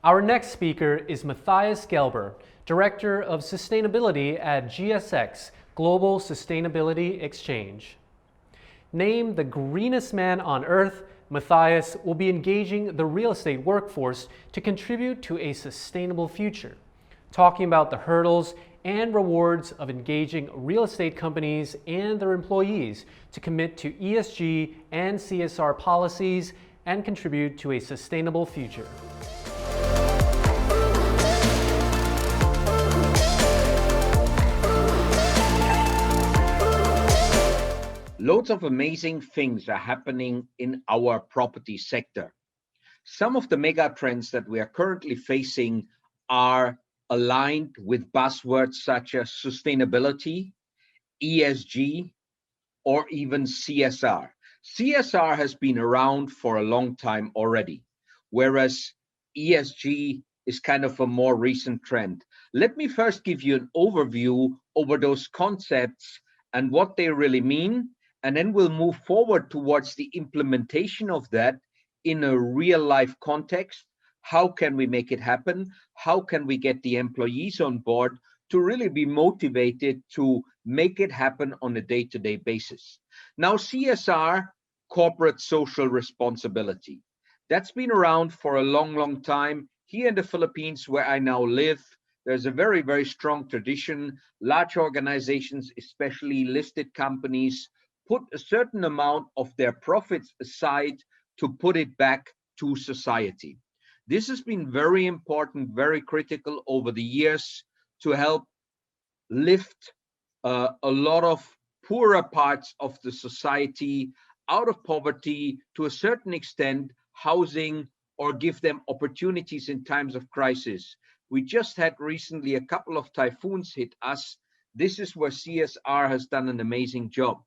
Our next speaker is Matthias Gelber, Director of Sustainability at GSX Global Sustainability Exchange. Named the greenest man on earth, Matthias will be engaging the real estate workforce to contribute to a sustainable future, talking about the hurdles and rewards of engaging real estate companies and their employees to commit to ESG and CSR policies and contribute to a sustainable future. Loads of amazing things are happening in our property sector. Some of the mega trends that we are currently facing are aligned with buzzwords such as sustainability, ESG, or even CSR. CSR has been around for a long time already, whereas ESG is kind of a more recent trend. Let me first give you an overview over those concepts and what they really mean, and then we'll move forward towards the implementation of that in a real life context. How can we make it happen? How can we get the employees on board to really be motivated to make it happen on a day-to-day basis? Now, CSR, corporate social responsibility, that's been around for a long time. Here in the Philippines, where I now live, there's a very, very strong tradition. Large organizations, especially listed companies, put a certain amount of their profits aside to put it back to society. This has been very important, very critical over the years to help lift a lot of poorer parts of the society out of poverty, to a certain extent, housing, or give them opportunities in times of crisis. We just had recently a couple of typhoons hit us. This is where CSR has done an amazing job.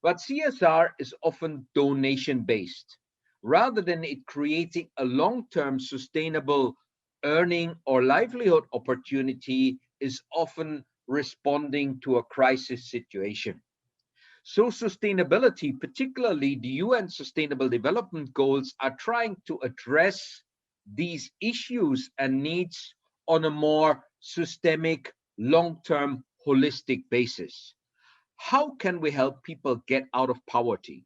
But CSR is often donation-based. Rather than it creating a long-term sustainable earning or livelihood opportunity, is often responding to a crisis situation. So sustainability, particularly the UN Sustainable Development Goals, are trying to address these issues and needs on a more systemic, long-term, holistic basis. How can we help people get out of poverty?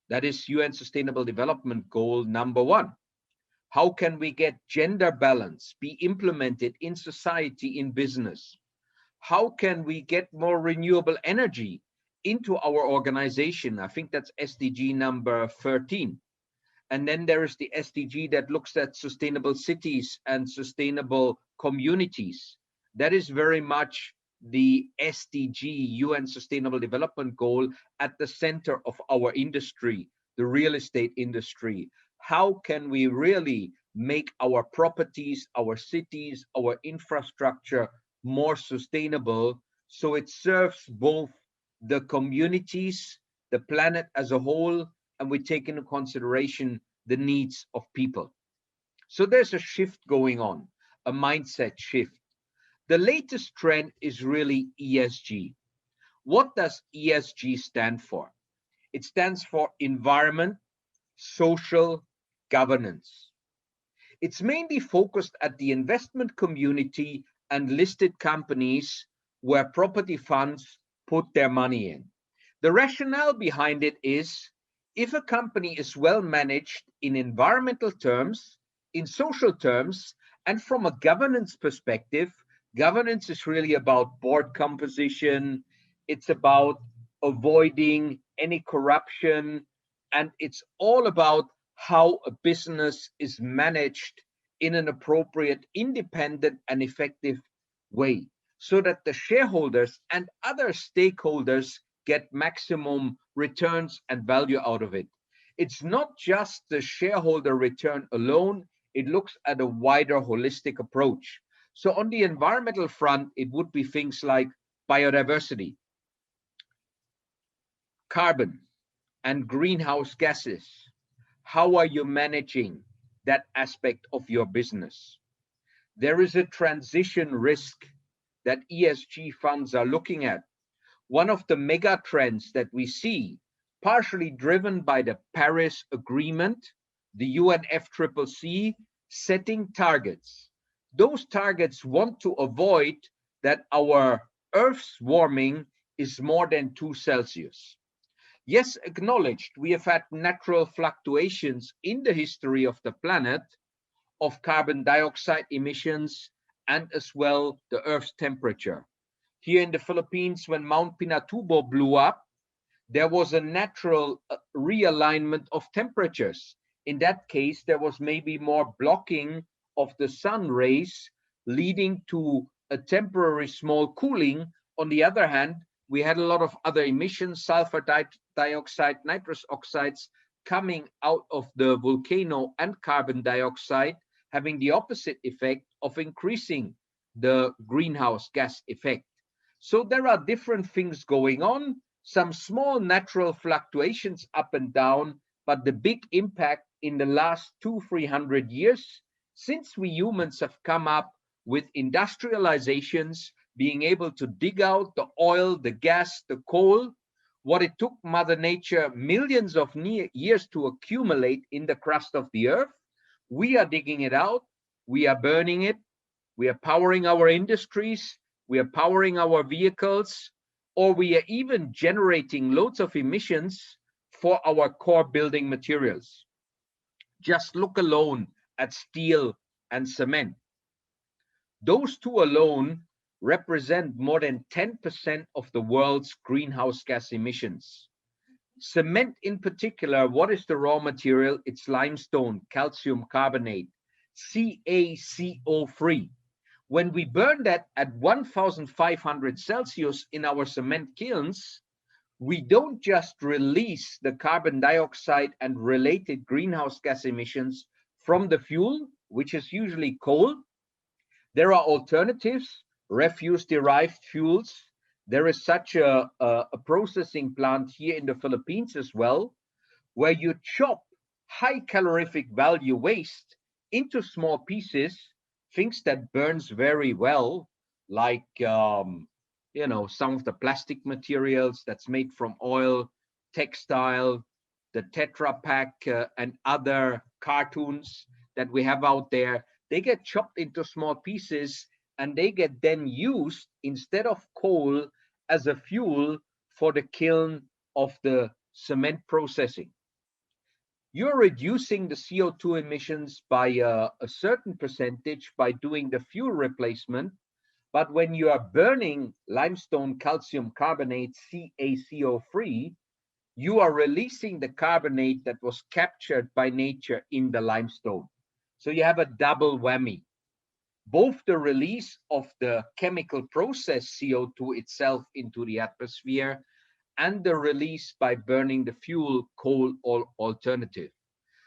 That is UN Sustainable Development Goal number 1. How can we get gender balance be implemented in society, in business? How can we get more renewable energy into our organization? I think that's SDG number 13. And then there is the SDG that looks at sustainable cities and sustainable communities. That is very much the SDG, UN Sustainable Development Goal, at the center of our industry, the real estate industry. How can we really make our properties, our cities, our infrastructure more sustainable so it serves both the communities, the planet as a whole, and we take into consideration the needs of people? So there's a shift going on, a mindset shift. The latest trend is really ESG. What does ESG stand for? It stands for environment, social, governance. It's mainly focused at the investment community and listed companies where property funds put their money in. The rationale behind it is, if a company is well managed in environmental terms, in social terms, and from a governance perspective, governance is really about board composition, it's about avoiding any corruption, and it's all about how a business is managed in an appropriate, independent, and effective way, so that the shareholders and other stakeholders get maximum returns and value out of it. It's not just the shareholder return alone, it looks at a wider holistic approach. So on the environmental front, it would be things like biodiversity, carbon, and greenhouse gases. How are you managing that aspect of your business? There is a transition risk that ESG funds are looking at. One of the mega trends that we see, partially driven by the Paris Agreement, the UNFCCC, setting targets. Those targets want to avoid that our Earth's warming is more than 2 Celsius. Yes, acknowledged, we have had natural fluctuations in the history of the planet of carbon dioxide emissions and as well the Earth's temperature. Here in the Philippines, when Mount Pinatubo blew up, there was a natural realignment of temperatures. In that case, there was maybe more blocking of the sun rays, leading to a temporary small cooling. On the other hand, we had a lot of other emissions, sulfur dioxide, nitrous oxides coming out of the volcano and carbon dioxide, having the opposite effect of increasing the greenhouse gas effect. So there are different things going on, some small natural fluctuations up and down, but the big impact in the last 200-300 years, since we humans have come up with industrializations, being able to dig out the oil, the gas, the coal, what it took Mother Nature millions of years to accumulate in the crust of the earth, we are digging it out, we are burning it, we are powering our industries, we are powering our vehicles, or we are even generating loads of emissions for our core building materials. Just look alone at steel and cement. Those two alone represent more than 10% of the world's greenhouse gas emissions. Cement in particular, what is the raw material? It's limestone, calcium carbonate, CaCO3. When we burn that at 1,500 Celsius in our cement kilns, we don't just release the carbon dioxide and related greenhouse gas emissions from the fuel, which is usually coal. There are alternatives, refuse-derived fuels. There is such a processing plant here in the Philippines as well, where you chop high calorific value waste into small pieces, things that burns very well, like some of the plastic materials that's made from oil, textile, the Tetra Pak, and other cartoons that we have out there. They get chopped into small pieces and they get then used instead of coal as a fuel for the kiln of the cement processing. You're reducing the CO2 emissions by a certain percentage by doing the fuel replacement, but when you are burning limestone calcium carbonate, CaCO3, you are releasing the carbonate that was captured by nature in the limestone. So you have a double whammy. Both the release of the chemical process CO2 itself into the atmosphere and the release by burning the fuel, coal, or alternative.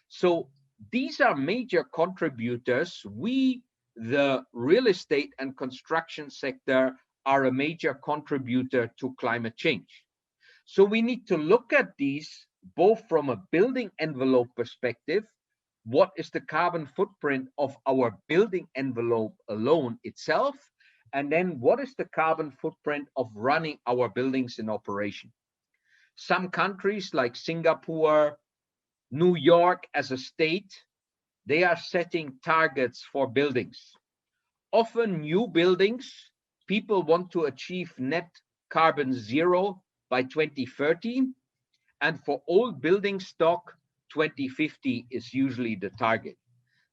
So these are major contributors. We, the real estate and construction sector, are a major contributor to climate change. So we need to look at these both from a building envelope perspective. What is the carbon footprint of our building envelope alone itself? And then what is the carbon footprint of running our buildings in operation? Some countries like Singapore, New York as a state, they are setting targets for buildings. Often new buildings, people want to achieve net carbon zero by 2030. And for old building stock, 2050 is usually the target.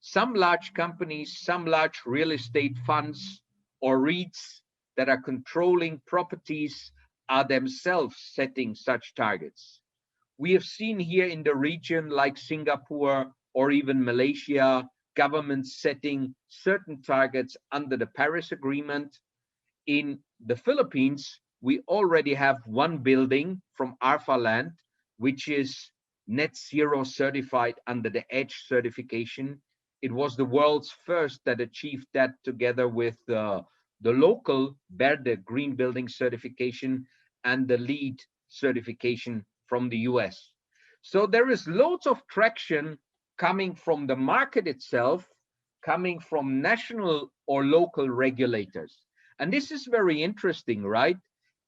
Some large companies, some large real estate funds or REITs that are controlling properties are themselves setting such targets. We have seen here in the region, like Singapore or even Malaysia, governments setting certain targets under the Paris Agreement. In the Philippines, we already have one building from Arfa Land, which is net zero certified under the EDGE certification. It was the world's first that achieved that together with the local Verde Green Building certification and the LEED certification from the US. So there is loads of traction coming from the market itself, coming from national or local regulators. And this is very interesting, right?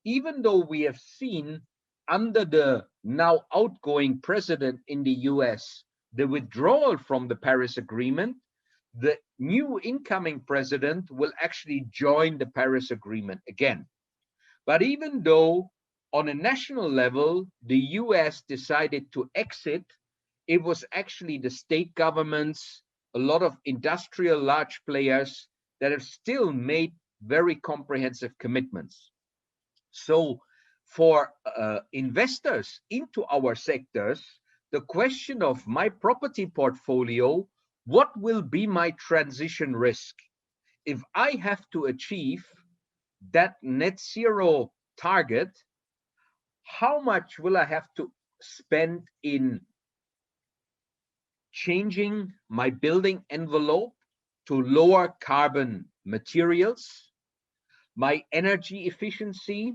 Even though we have seen under the now outgoing president in the US, the withdrawal from the Paris Agreement, the new incoming president will actually join the Paris Agreement again. But even though on a national level, the US decided to exit, it was actually the state governments, a lot of industrial large players that have still made very comprehensive commitments. So for investors into our sectors, the question of my property portfolio, what will be my transition risk? If I have to achieve that net zero target, how much will I have to spend in changing my building envelope to lower carbon materials, my energy efficiency?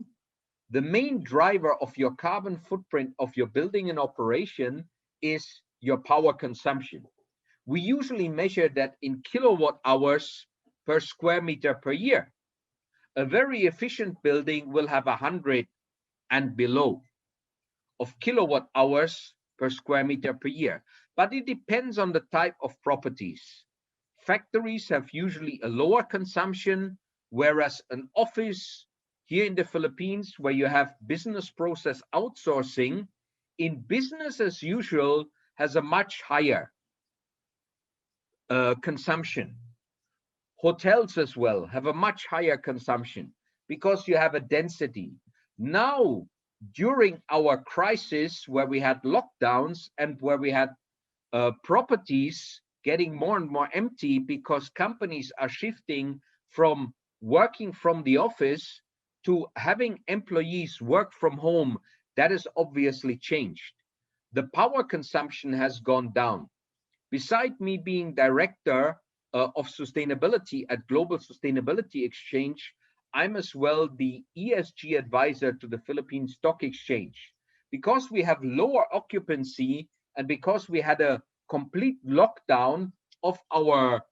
The main driver of your carbon footprint of your building and operation is your power consumption. We usually measure that in kilowatt hours per square meter per year. A very efficient building will have 100 and below of kilowatt hours per square meter per year. But it depends on the type of properties. Factories have usually a lower consumption, whereas an office here in the Philippines, where you have business process outsourcing, in business as usual, has a much higher consumption. Hotels as well have a much higher consumption because you have a density. Now, during our crisis, where we had lockdowns and where we had properties getting more and more empty because companies are shifting from working from the office to having employees work from home, that has obviously changed. The power consumption has gone down. Beside me being director of sustainability at Global Sustainability Exchange, I'm as well the ESG advisor to the Philippine Stock Exchange. Because we have lower occupancy and because we had a complete lockdown of our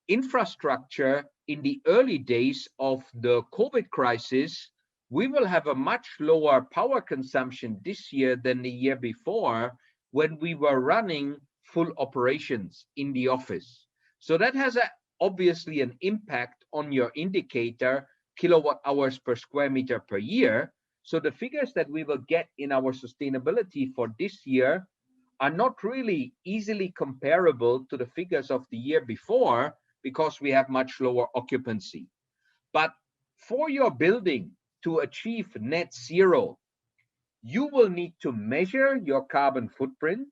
infrastructure in the early days of the COVID crisis, we will have a much lower power consumption this year than the year before when we were running full operations in the office. So that has obviously an impact on your indicator, kilowatt hours per square meter per year. So the figures that we will get in our sustainability for this year are not really easily comparable to the figures of the year before because we have much lower occupancy. But for your building to achieve net zero, you will need to measure your carbon footprint.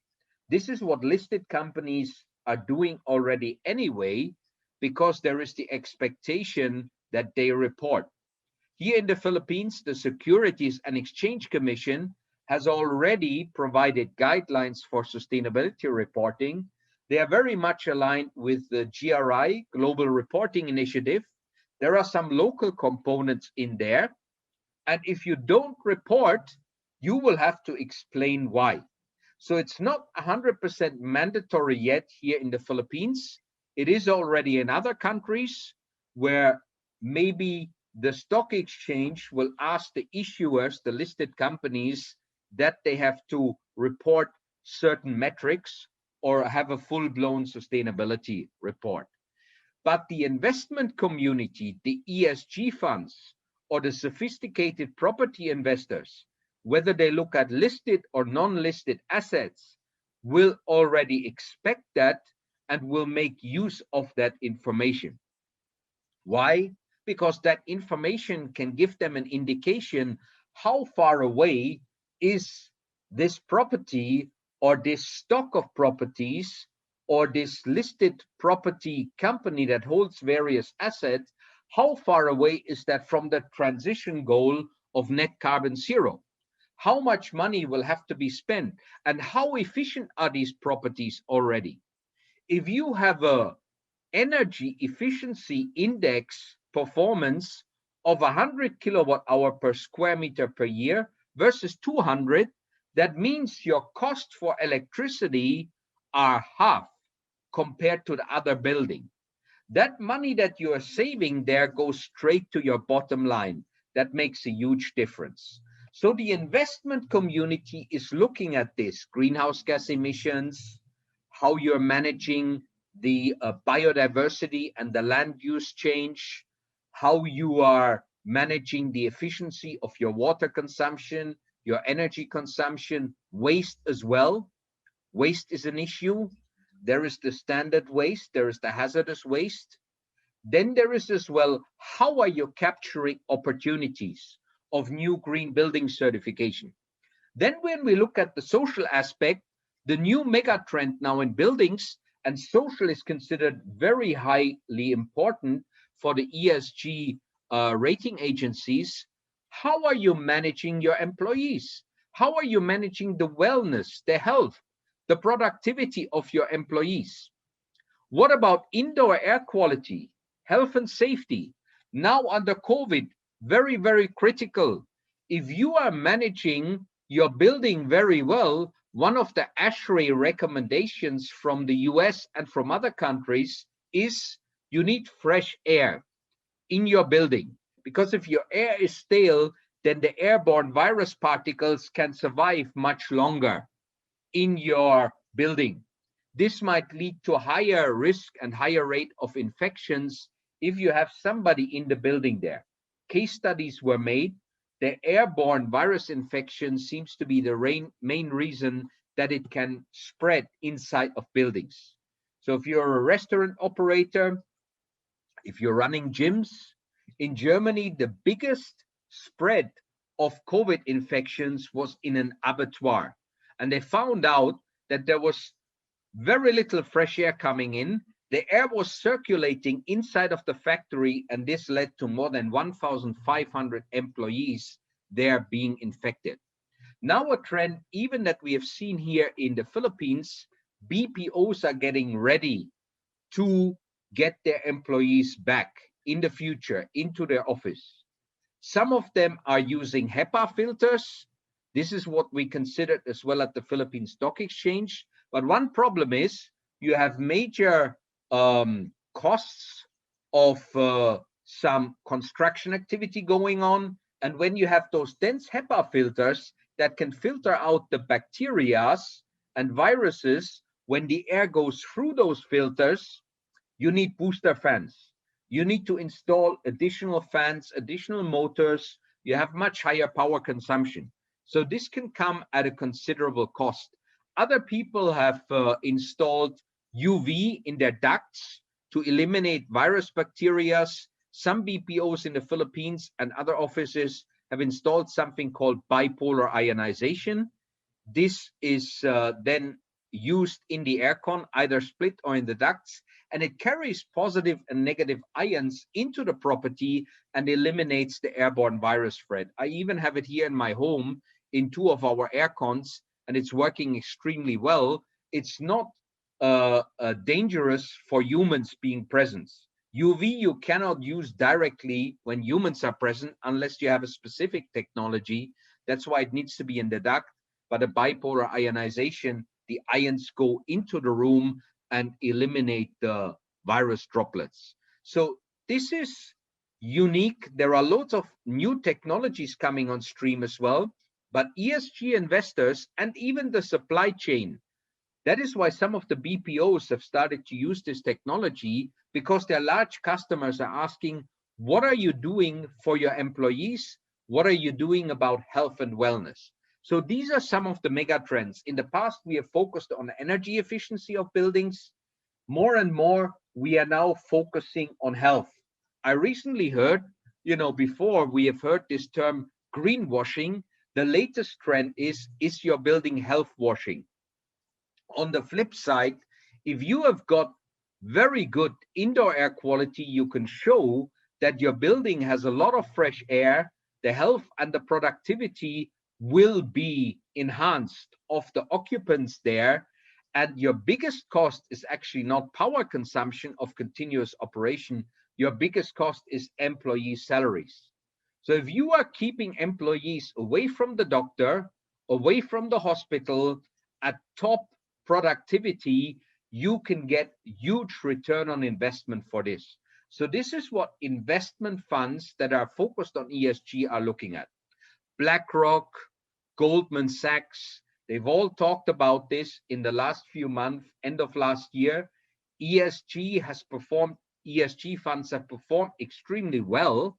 This is what listed companies are doing already anyway, because there is the expectation that they report. Here in the Philippines, the Securities and Exchange Commission has already provided guidelines for sustainability reporting. They are very much aligned with the GRI, Global Reporting Initiative. There are some local components in there. And if you don't report, you will have to explain why. So it's not 100% mandatory yet here in the Philippines. It is already in other countries where maybe the stock exchange will ask the issuers, the listed companies, that they have to report certain metrics or have a full-blown sustainability report. But the investment community, the ESG funds, or the sophisticated property investors, whether they look at listed or non-listed assets, will already expect that and will make use of that information. Why? Because that information can give them an indication how far away is this property or this stock of properties or this listed property company that holds various assets, how far away is that from the transition goal of net carbon zero? How much money will have to be spent? And how efficient are these properties already? If you have a energy efficiency index performance of 100 kilowatt hour per square meter per year versus 200, that means your cost for electricity are half compared to the other building. That money that you are saving there goes straight to your bottom line. That makes a huge difference. So the investment community is looking at this, greenhouse gas emissions, how you're managing the biodiversity and the land use change, how you are managing the efficiency of your water consumption, your energy consumption, waste as well. Waste is an issue. There is the standard waste, there is the hazardous waste. Then there is as well, how are you capturing opportunities of new green building certification? Then when we look at the social aspect, the new mega trend now in buildings, and social is considered very highly important for the ESG rating agencies. How are you managing your employees? How are you managing the wellness, the health, the productivity of your employees? What about indoor air quality, health and safety? Now under COVID, very, very critical. If you are managing your building very well, one of the ASHRAE recommendations from the US and from other countries is you need fresh air in your building. Because if your air is stale, then the airborne virus particles can survive much longer in your building. This might lead to higher risk and higher rate of infections if you have somebody in the building there. Case studies were made. The airborne virus infection seems to be the main reason that it can spread inside of buildings. So if you're a restaurant operator, if you're running gyms, in Germany, the biggest spread of COVID infections was in an abattoir. And they found out that there was very little fresh air coming in. The air was circulating inside of the factory, and this led to more than 1,500 employees there being infected. Now a trend even that we have seen here in the Philippines, BPOs are getting ready to get their employees back in the future into their office. Some of them are using HEPA filters. This is what we considered as well at the Philippine Stock Exchange. But one problem is you have major costs of some construction activity going on. And when you have those dense HEPA filters that can filter out the bacteria and viruses, when the air goes through those filters, you need booster fans. You need to install additional fans, additional motors. You have much higher power consumption. So this can come at a considerable cost. Other people have installed UV in their ducts to eliminate virus bacteria. Some BPOs in the Philippines and other offices have installed something called bipolar ionization. This is then used in the aircon, either split or in the ducts, and it carries positive and negative ions into the property and eliminates the airborne virus spread. I even have it here in my home in 2 of our aircons, and it's working extremely well. It's not dangerous for humans being present. UV you cannot use directly when humans are present unless you have a specific technology. That's why it needs to be in the duct. But a bipolar ionization, the ions go into the room and eliminate the virus droplets. So this is unique. There are lots of new technologies coming on stream as well, but ESG investors and even the supply chain, that is why some of the BPOs have started to use this technology, because their large customers are asking, what are you doing for your employees? What are you doing about health and wellness? So these are some of the mega trends. In the past, we have focused on energy efficiency of buildings. More and more, we are now focusing on health. I recently heard, before we have heard this term greenwashing. The latest trend is your building health washing? On the flip side, if you have got very good indoor air quality, you can show that your building has a lot of fresh air, the health and the productivity will be enhanced of the occupants there, and your biggest cost is actually not power consumption of continuous operation. Your biggest cost is employee salaries. So if you are keeping employees away from the doctor, away from the hospital, at top productivity, you can get huge return on investment for this. So this is what investment funds that are focused on ESG are looking at. BlackRock, Goldman Sachs, they've all talked about this in the last few months, end of last year. ESG funds have performed extremely well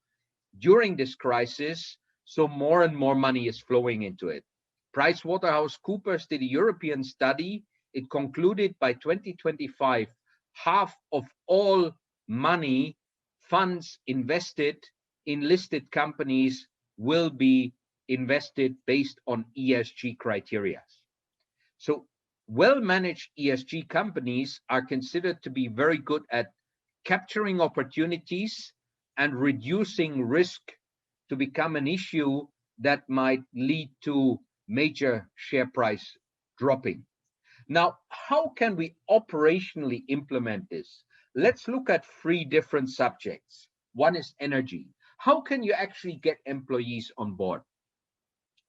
during this crisis, so more and more money is flowing into it. PricewaterhouseCoopers did a European study. It concluded by 2025, half of all money funds invested in listed companies will be invested based on ESG criteria. So well-managed ESG companies are considered to be very good at capturing opportunities and reducing risk to become an issue that might lead to major share price dropping. Now, how can we operationally implement this? Let's look at three different subjects. One is energy. How can you actually get employees on board?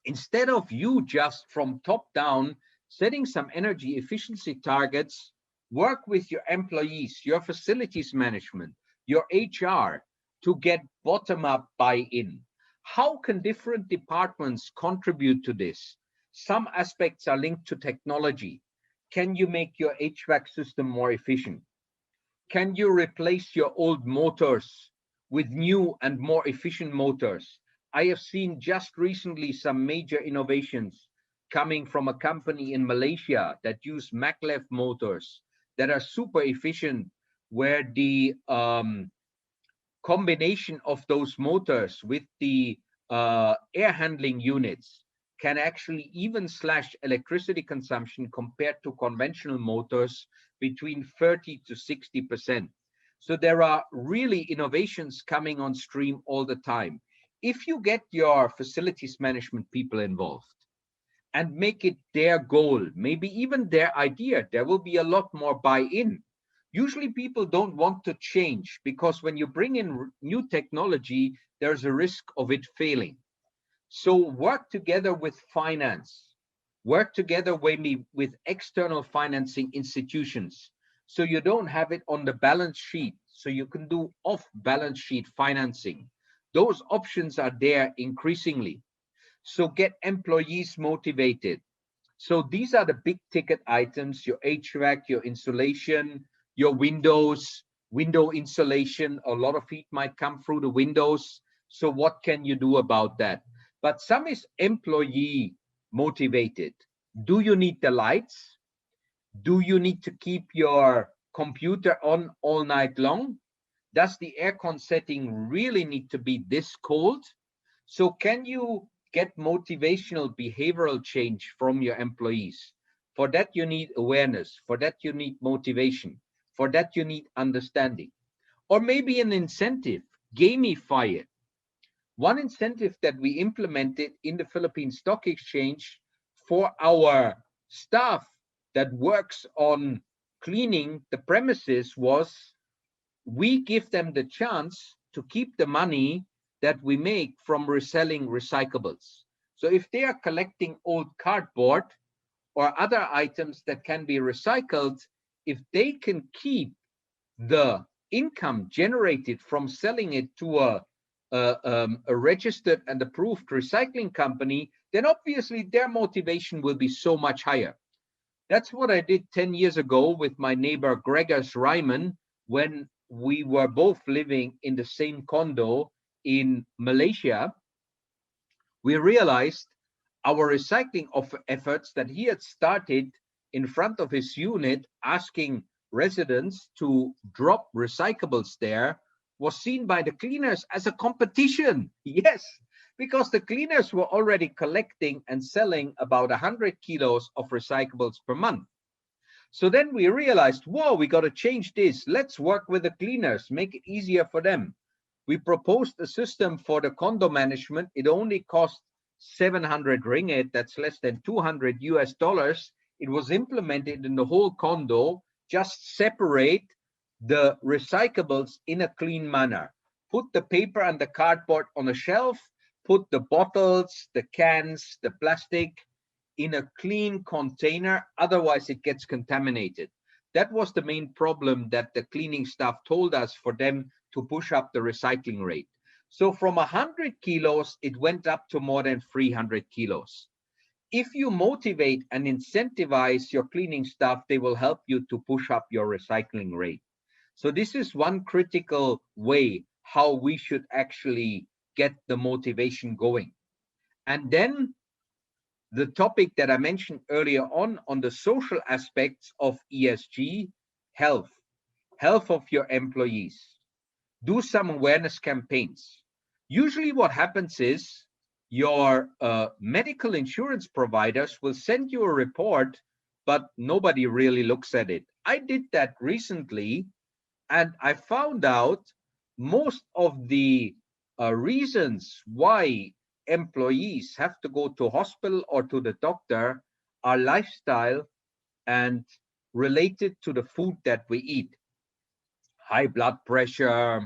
Instead of you just from top down setting some energy efficiency targets, work with your employees, your facilities management, your HR to get bottom-up buy-in. How can different departments contribute to this? Some aspects are linked to technology. Can you make your HVAC system more efficient? Can you replace your old motors with new and more efficient motors? I have seen just recently some major innovations coming from a company in Malaysia that use maglev motors that are super efficient, where the combination of those motors with the air handling units can actually even slash electricity consumption compared to conventional motors between 30 to 60%. So there are really innovations coming on stream all the time. If you get your facilities management people involved and make it their goal, maybe even their idea, there will be a lot more buy-in. Usually people don't want to change because when you bring in new technology, there's a risk of it failing. So work together with finance, work together with external financing institutions. So you don't have it on the balance sheet, so you can do off-balance sheet financing. Those options are there increasingly. So get employees motivated. So these are the big ticket items: your HVAC, your insulation, your windows, window insulation. A lot of heat might come through the windows. So what can you do about that? But some is employee motivated. Do you need the lights? Do you need to keep your computer on all night long? Does the aircon setting really need to be this cold? So can you get motivational behavioral change from your employees? For that, you need awareness. For that, you need motivation. For that, you need understanding. Or maybe an incentive, gamify it. One incentive that we implemented in the Philippine Stock Exchange for our staff that works on cleaning the premises was we give them the chance to keep the money that we make from reselling recyclables. So if they are collecting old cardboard or other items that can be recycled, if they can keep the income generated from selling it to a registered and approved recycling company, then obviously their motivation will be so much higher. That's what I did 10 years ago with my neighbor Gregors Ryman when we were both living in the same condo in Malaysia. We realized our recycling efforts that he had started in front of his unit, asking residents to drop recyclables there, was seen by the cleaners as a competition. Yes, because the cleaners were already collecting and selling about 100 kilos of recyclables per month. So then we realized, whoa, we got to change this. Let's work with the cleaners, make it easier for them. We proposed a system for the condo management. It only cost 700 ringgit, that's less than $200 US. It was implemented in the whole condo. Just separate the recyclables in a clean manner. Put the paper and the cardboard on a shelf, put the bottles, the cans, the plastic in a clean container, otherwise it gets contaminated. That was the main problem that the cleaning staff told us for them to push up the recycling rate. So from 100 kilos, it went up to more than 300 kilos. If you motivate and incentivize your cleaning staff, they will help you to push up your recycling rate. So this is one critical way how we should actually get the motivation going. And then the topic that I mentioned earlier on the social aspects of ESG, health of your employees. Do some awareness campaigns. Usually what happens is your medical insurance providers will send you a report, but nobody really looks at it. I did that recently, and I found out most of the reasons why employees have to go to hospital or to the doctor are lifestyle and related to the food that we eat. High blood pressure,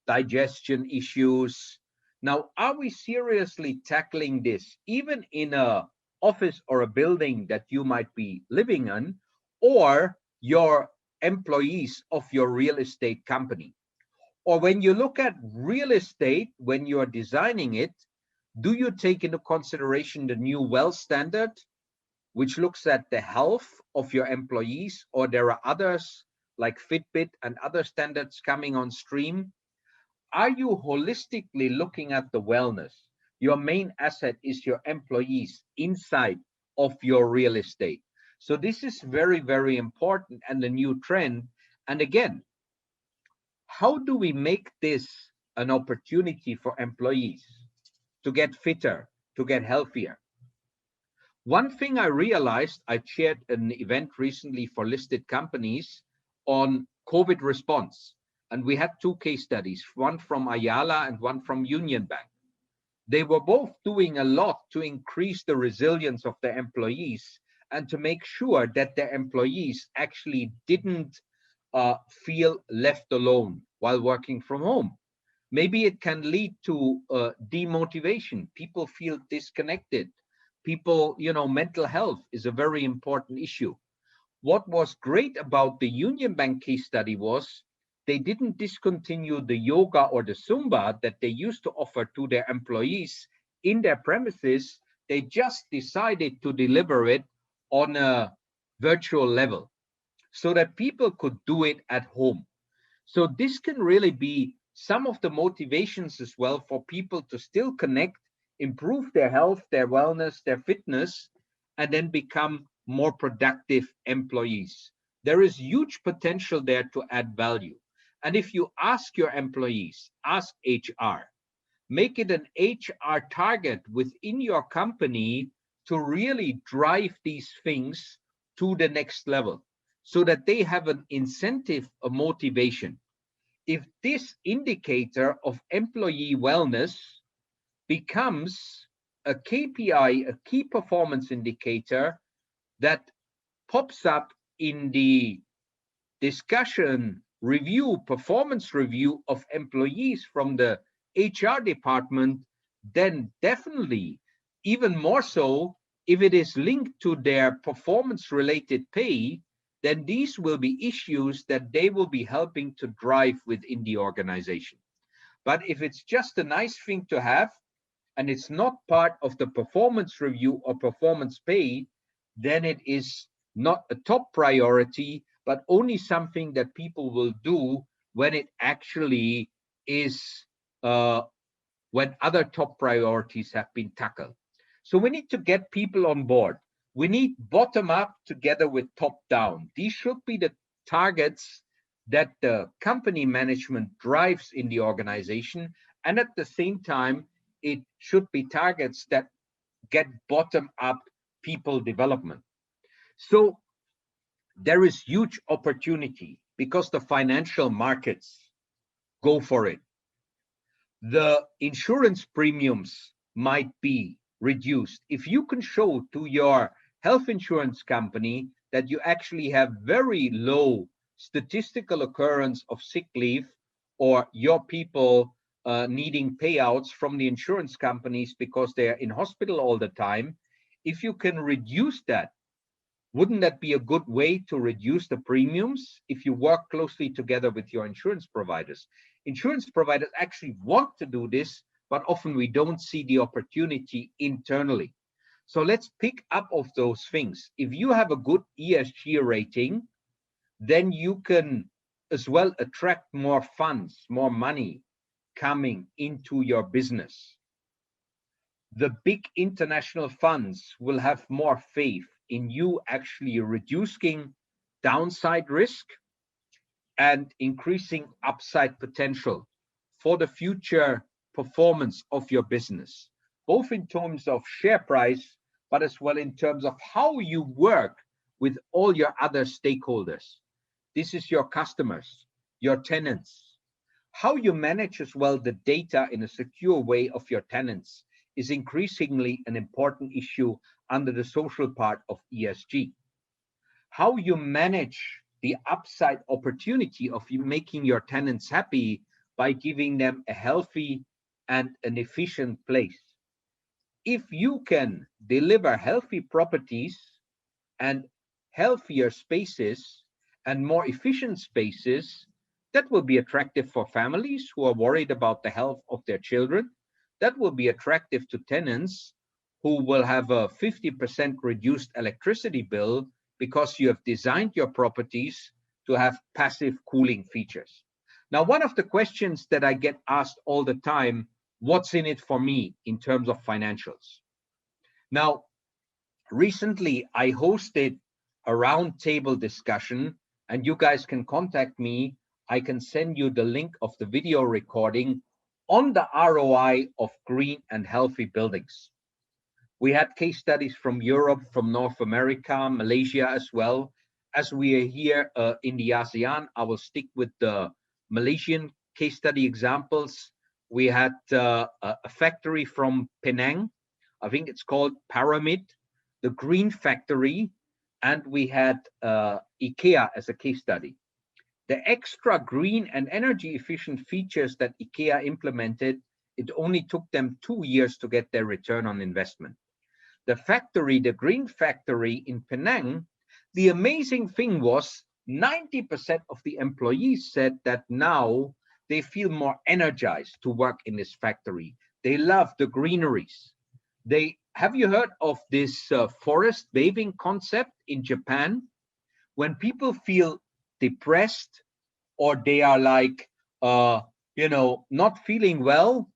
digestion issues. Now, are we seriously tackling this, even in a office or a building that you might be living in, or your employees of your real estate company? Or when you look at real estate, when you're designing it, do you take into consideration the new well standard, which looks at the health of your employees, or there are others like Fitbit and other standards coming on stream? Are you holistically looking at the wellness? Your main asset is your employees inside of your real estate. So this is very, very important and a new trend. And again, how do we make this an opportunity for employees to get fitter, to get healthier? One thing I realized, I chaired an event recently for listed companies on COVID response. And we had two case studies, one from Ayala and one from Union Bank. They were both doing a lot to increase the resilience of their employees and to make sure that their employees actually didn't feel left alone while working from home. Maybe it can lead to demotivation. People feel disconnected. People, mental health is a very important issue. What was great about the Union Bank case study was they didn't discontinue the yoga or the Zumba that they used to offer to their employees in their premises. They just decided to deliver it on a virtual level so that people could do it at home. So this can really be some of the motivations as well for people to still connect, improve their health, their wellness, their fitness, and then become more productive employees. There is huge potential there to add value. And if you ask your employees, ask HR, make it an HR target within your company to really drive these things to the next level so that they have an incentive, a motivation. If this indicator of employee wellness becomes a KPI, a key performance indicator that pops up in the discussion review, performance review of employees from the HR department, then definitely, even more so, if it is linked to their performance related pay, then these will be issues that they will be helping to drive within the organization. But if it's just a nice thing to have, and it's not part of the performance review or performance pay, then it is not a top priority, but only something that people will do when it actually is, when other top priorities have been tackled. So we need to get people on board. We need bottom up together with top down. These should be the targets that the company management drives in the organization. And at the same time, it should be targets that get bottom up people development. So there is huge opportunity because the financial markets go for it. The insurance premiums might be reduced. If you can show to your health insurance company that you actually have very low statistical occurrence of sick leave, or your people needing payouts from the insurance companies because they're in hospital all the time, if you can reduce that, wouldn't that be a good way to reduce the premiums if you work closely together with your insurance providers? Insurance providers actually want to do this, but often we don't see the opportunity internally. So let's pick up of those things. If you have a good ESG rating, then you can as well attract more funds, more money coming into your business. The big international funds will have more faith in you actually reducing downside risk and increasing upside potential for the future performance of your business, both in terms of share price, but as well in terms of how you work with all your other stakeholders. This is your customers, your tenants. How you manage as well the data in a secure way of your tenants is increasingly an important issue under the social part of ESG. How you manage the upside opportunity of you making your tenants happy by giving them a healthy and an efficient place. If you can deliver healthy properties and healthier spaces and more efficient spaces, that will be attractive for families who are worried about the health of their children. That will be attractive to tenants who will have a 50% reduced electricity bill because you have designed your properties to have passive cooling features. Now, one of the questions that I get asked all the time, what's in it for me in terms of financials? Now, recently I hosted a roundtable discussion, and you guys can contact me. I can send you the link of the video recording on the ROI of green and healthy buildings. We had case studies from Europe, from North America, Malaysia as well. As we are here in the ASEAN, I will stick with the Malaysian case study examples. We had a factory from Penang, I think it's called Pyramid, the Green Factory, and we had IKEA as a case study. The extra green and energy efficient features that IKEA implemented, it only took them 2 years to get their return on investment. The factory, the Green Factory in Penang, the amazing thing was 90% of the employees said that now they feel more energized to work in this factory. They love the greeneries. Have you heard of this forest bathing concept in Japan? When people feel depressed or they are like, not feeling well,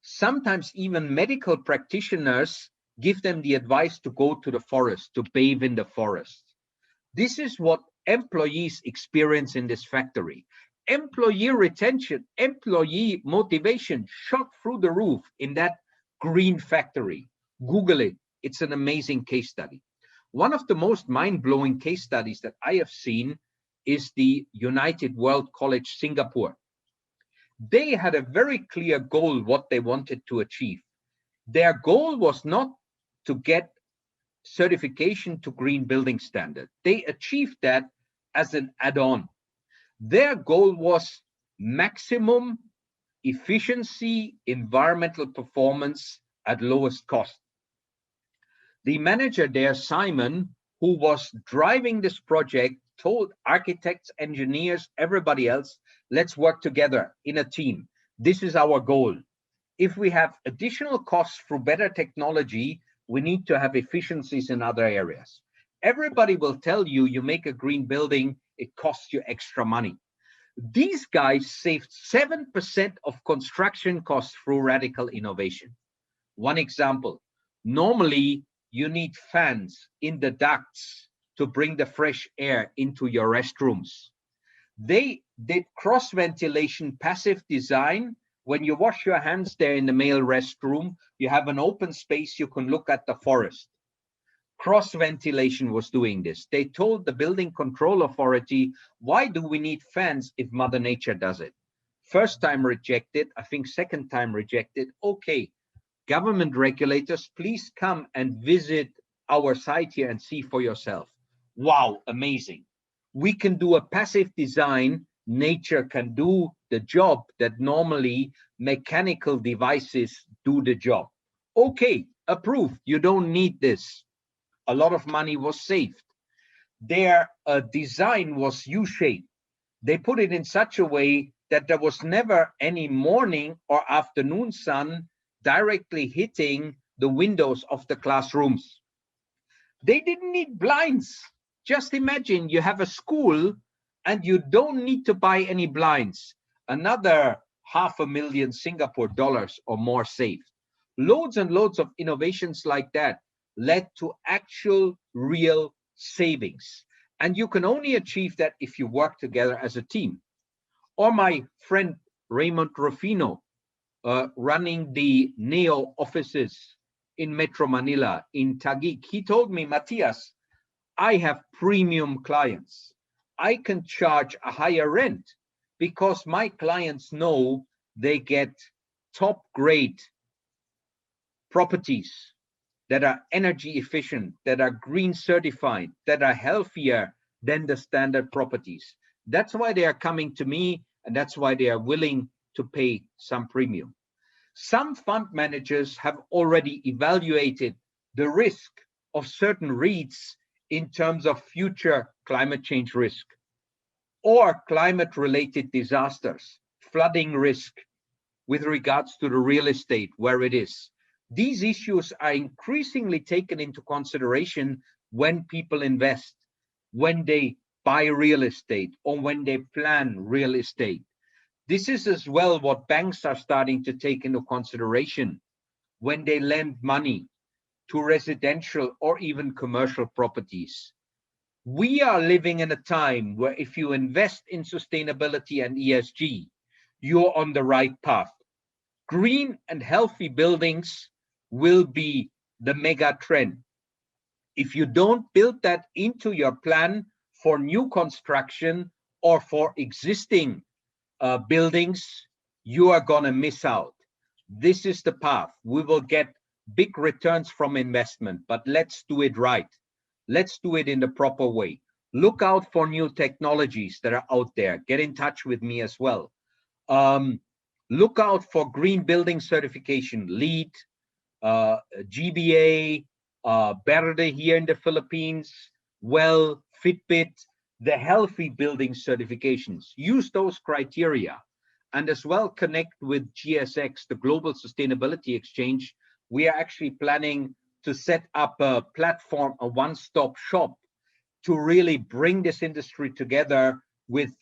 sometimes even medical practitioners give them the advice to go to the forest, to bathe in the forest. This is what employees experience in this factory. Employee retention, employee motivation shot through the roof in that Green Factory. Google it. It's an amazing case study. One of the most mind-blowing case studies that I have seen is the United World College Singapore. They had a very clear goal what they wanted to achieve. Their goal was not to get certification to green building standard. They achieved that as an add-on. Their goal was maximum efficiency, environmental performance at lowest cost. The manager there, Simon, who was driving this project, told architects, engineers, everybody else, let's work together in a team. This is our goal. If we have additional costs through better technology, we need to have efficiencies in other areas. Everybody will tell you, you make a green building, it costs you extra money. These guys saved 7% of construction costs through radical innovation. One example, normally you need fans in the ducts to bring the fresh air into your restrooms. They did cross ventilation, passive design. When you wash your hands there in the male restroom, you have an open space, you can look at the forest. Cross ventilation was doing this. They told the building control authority, why do we need fans if Mother Nature does it? First time rejected, I think second time rejected. Okay, government regulators, please come and visit our site here and see for yourself. Wow, amazing. We can do a passive design. Nature can do the job that normally mechanical devices do the job. Okay, approved. You don't need this. A lot of money was saved. Their design was U-shaped. They put it in such a way that there was never any morning or afternoon sun directly hitting the windows of the classrooms. They didn't need blinds. Just imagine you have a school and you don't need to buy any blinds. Another $500,000 Singapore dollars or more saved. Loads and loads of innovations like that led to actual real savings. And you can only achieve that if you work together as a team. Or my friend Raymond Rufino, running the NEO offices in Metro Manila, in Taguig, he told me, Matthias, I have premium clients. I can charge a higher rent because my clients know they get top grade properties that are energy efficient, that are green certified, that are healthier than the standard properties. That's why they are coming to me, and that's why they are willing to pay some premium. Some fund managers have already evaluated the risk of certain REITs in terms of future climate change risk or climate-related disasters, flooding risk with regards to the real estate where it is. These issues are increasingly taken into consideration when people invest, when they buy real estate, or when they plan real estate. This is as well what banks are starting to take into consideration when they lend money to residential or even commercial properties. We are living in a time where if you invest in sustainability and ESG, you're on the right path. Green and healthy buildings will be the mega trend. If you don't build that into your plan for new construction or for existing buildings, you are going to miss out. This is the path. We will get big returns from investment, but let's do it right. Let's do it in the proper way. Look out for new technologies that are out there. Get in touch with me as well. Look out for green building certification, LEED, GBA, Verde here in the Philippines, WELL, Fitbit, the healthy building certifications. Use those criteria and as well connect with GSX, the Global Sustainability Exchange. We are actually planning to set up a platform, a one-stop shop to really bring this industry together with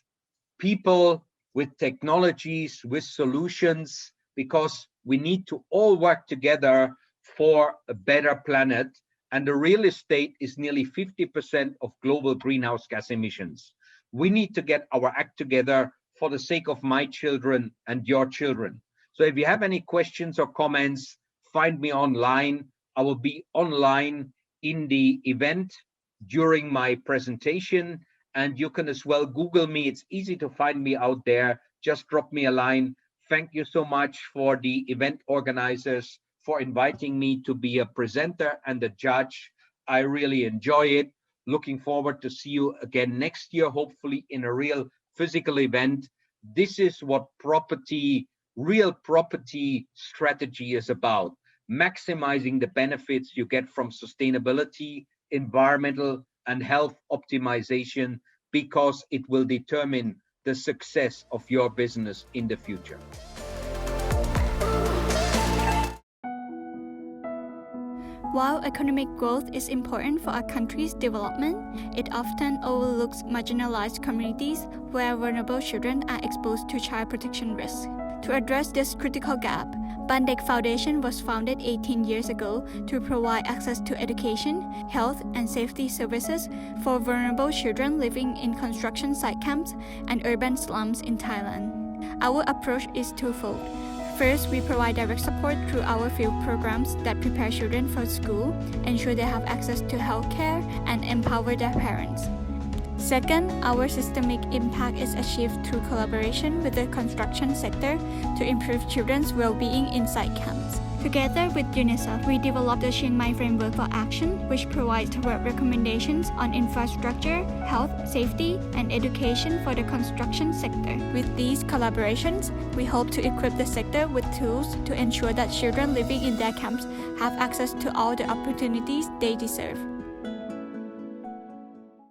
people, with technologies, with solutions, because we need to all work together for a better planet. And the real estate is nearly 50% of global greenhouse gas emissions. We need to get our act together for the sake of my children and your children. So if you have any questions or comments, find me online. I will be online in the event during my presentation, and you can as well Google me. It's easy to find me out there. Just drop me a line. Thank you so much for the event organizers for inviting me to be a presenter and a judge. I really enjoy it. Looking forward to see you again next year, hopefully in a real physical event. This is what real property strategy is about. Maximizing the benefits you get from sustainability, environmental and health optimization, because it will determine the success of your business in the future. While economic growth is important for a country's development, it often overlooks marginalized communities where vulnerable children are exposed to child protection risks. To address this critical gap, Bandek Foundation was founded 18 years ago to provide access to education, health, and safety services for vulnerable children living in construction site camps and urban slums in Thailand. Our approach is twofold. First, we provide direct support through our field programs that prepare children for school, ensure they have access to healthcare, and empower their parents. Second, our systemic impact is achieved through collaboration with the construction sector to improve children's well-being inside camps. Together with UNICEF, we developed the Chiang Mai Framework for Action, which provides recommendations on infrastructure, health, safety, and education for the construction sector. With these collaborations, we hope to equip the sector with tools to ensure that children living in their camps have access to all the opportunities they deserve.